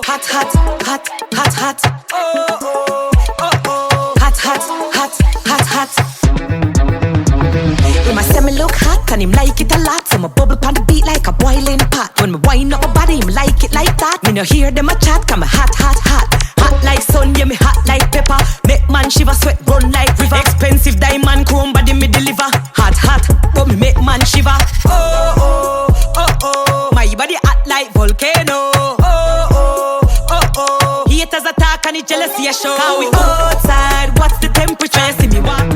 hot, hot, hot, hot, hot. Oh, oh, oh, oh. Hot, hot, hot, hot, hot. Him a say me look hot and him like it a lot. So me bubble pon the beat like a boiling pot. When me wind up my body, him like it like that. Me no hear them a chat, 'cause me hot, hot, hot. Hot like sun, yeah me hot like pepper. Make man shiver, sweat run like river. Expensive diamond comb body me deliver. Hot, hot, but me make man shiver. Oh, oh, oh, oh. My body hot like volcano. Oh, oh, oh, oh. Haters attack and it's jealousy a show. 'Cause we outside, what's the temperature? You see me walk.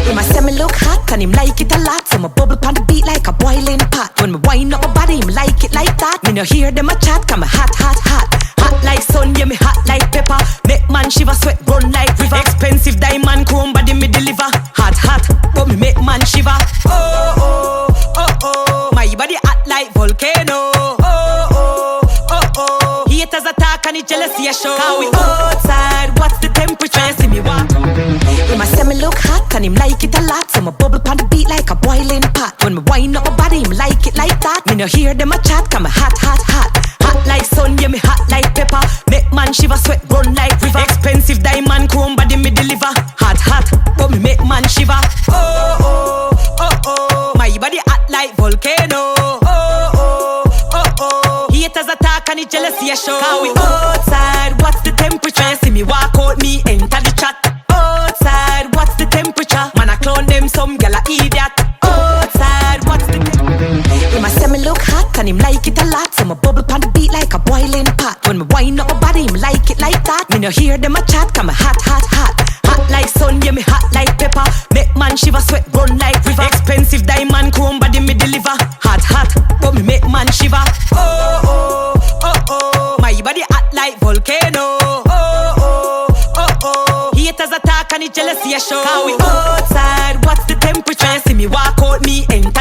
Him a say me look hot and him like it a lot. So me bubble pon the beat like a boiling pot. When me wind up my body, him like it like that. Me no hear them a chat, 'cause me hot, hot, hot. Hot like sun, yeah me hot like pepper. Make man shiver, sweat run like river. Expensive diamond comb body me deliver. Hot, hot, but me make man shiver. Oh, oh, oh, oh. My body hot like volcano. Oh, oh, oh, oh. Haters attack and it's jealousy a show. 'Cause we outside, what's the temperature? You see me walk. Him a say me look hot and him like it a lot. So me bubble pon the beat like a boiling pot. When me wind up my body, him like it like that. Me no hear them a chat, 'cause me hot, hot, hot. Hot like sun, yeah me hot like pepper. Make man shiver, sweat run like river. Expensive diamond comb body me deliver. Hot, hot, but me make man shiver. Oh, oh, oh, oh. My body hot like volcano. Oh, oh, oh, oh. Haters attack and it's jealousy a show. 'Cause we outside, what's the temperature? You see me walk out, me enter the chat. Outside, what's the temperature? Man I clone them, some gal a idiot. Outside, what's the temperature? Him a say me look hot and him like it a lot. So me bubble pon the beat like a boiling pot. When me wind up my body, him like it like that. Me no hear them a chat, 'cause me hot, hot, hot. Hot like sun, yeah me hot like pepper. Make man shiver, sweat run like river. Expensive diamond comb body me deliver. Hot, hot, but me make man shiver. Oh, oh, oh, oh. My body hot like volcano. Oh, oh, oh, oh. Haters attack and it's jealousy a show. 'Cause we outside, what's the temperature? You see me walk out, me enter